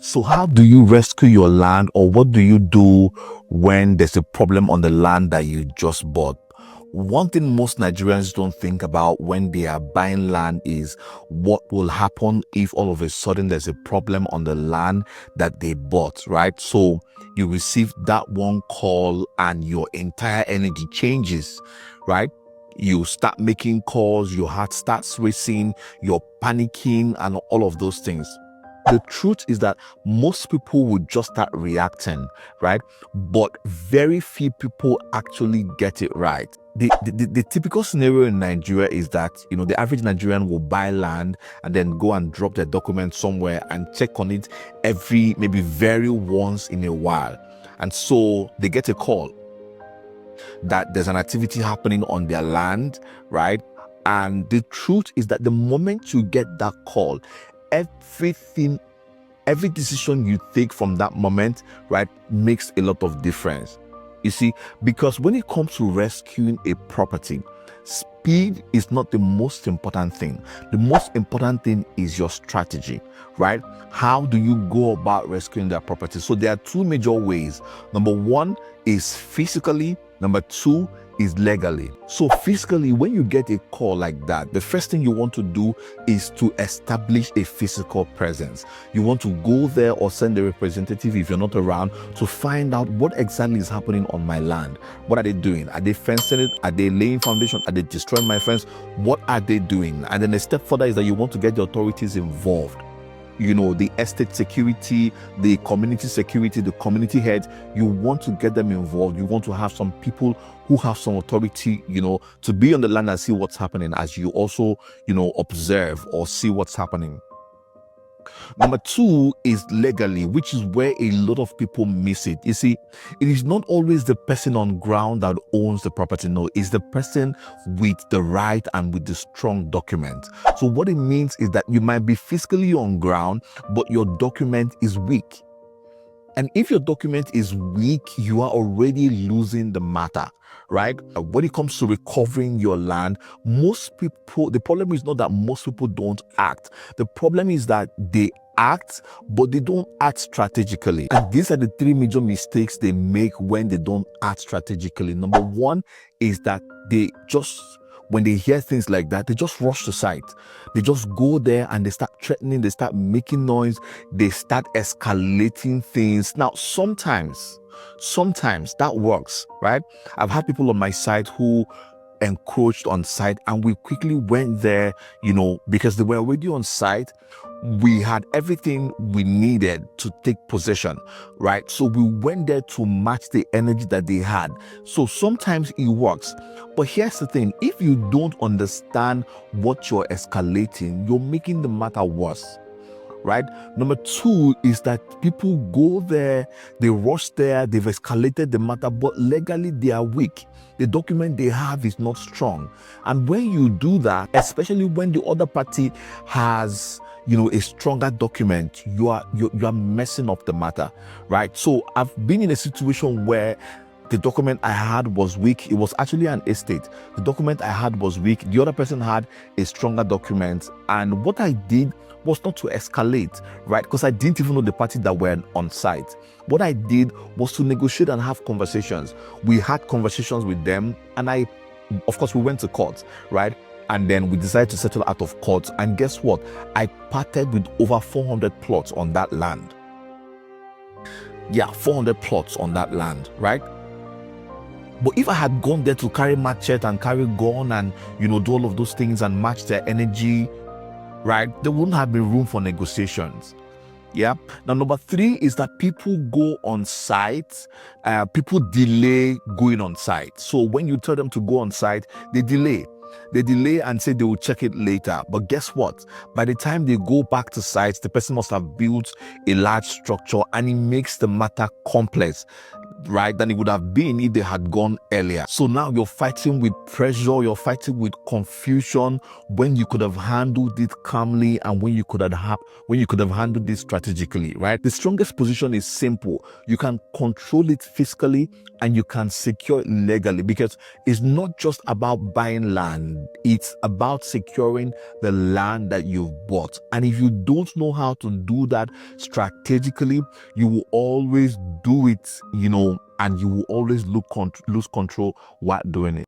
So how do you rescue your land, or what do you do when there's a problem on the land that you just bought? One thing most Nigerians don't think about when they are buying land is what will happen if all of a sudden there's a problem on the land that they bought, right? So you receive that one call and your entire energy changes, right? You start making calls, your heart starts racing, you're panicking, and all of those things. The truth is that most people would just start reacting, right? But very few people actually get it right. The typical scenario in Nigeria is that, the average Nigerian will buy land and then go and drop their documents somewhere and check on it every, maybe very once in a while. And so they get a call that there's an activity happening on their land, right? And the truth is that the moment you get that call, every decision you take from that moment, right, makes a lot of difference. You see, because when it comes to rescuing a property, speed is not the most important thing. The most important thing is your strategy, right? How do you go about rescuing that property? So there are two major ways. Number one is physically. Number two is legally. So physically, when you get a call like that, the first thing you want to do is to establish a physical presence. You want to go there or send a representative if you're not around to find out what exactly is happening on my land. What are they doing? Are they fencing it? Are they laying foundation? Are they destroying my fence? What are they doing? And then a step further is that you want to get the authorities involved. The estate security, the community security, the community heads, you want to get them involved. You want to have some people who have some authority, to be on the land and see what's happening as you also, observe or see what's happening. Number two is legally, which is where a lot of people miss it. You see, it is not always the person on ground that owns the property. No, it's the person with the right and with the strong document. So what it means is that you might be physically on ground, but your document is weak. And if your document is weak, you are already losing the matter, right? When it comes to recovering your land, most people, the problem is not that most people don't act. The problem is that they act, but they don't act strategically. And these are the three major mistakes they make when they don't act strategically. Number one is that when they hear things like that, they just rush the site. They just go there and they start threatening, they start making noise, they start escalating things. Now, sometimes that works, right? I've had people on my site who encroached on site, and we quickly went there, because they were already on site. We had everything we needed to take possession, right? So we went there to match the energy that they had. So sometimes it works. But here's the thing, if you don't understand what you're escalating, you're making the matter worse, right? Number two is that people go there, they rush there, they've escalated the matter, but legally they are weak. The document they have is not strong. And when you do that, especially when the other party has a stronger document, you are messing up the matter, right? So I've been in a situation where the document I had was weak. It was actually an estate. The document I had was weak. The other person had a stronger document. And what I did was not to escalate, right? Because I didn't even know the party that were on site. What I did was to negotiate and have conversations. We had conversations with them, and of course, we went to court, right? And then we decided to settle out of court. And guess what? I parted with over 400 plots on that land. Yeah, 400 plots on that land, right? But if I had gone there to carry machete and carry gun and, do all of those things and match their energy, right, there wouldn't have been room for negotiations. Yeah. Now, number three is that people go on site, people delay going on site. So when you tell them to go on site, they delay. They delay and say they will check it later. But guess what? By the time they go back to site, the person must have built a large structure, and it makes the matter complex. right, than it would have been if they had gone earlier. So now you're fighting with pressure, you're fighting with confusion when you could have handled it calmly and when you could have handled it strategically, right? The strongest position is simple. You can control it fiscally and you can secure it legally, because it's not just about buying land, it's about securing the land that you've bought. And if you don't know how to do that strategically, you will always do it, and you will always lose control while doing it.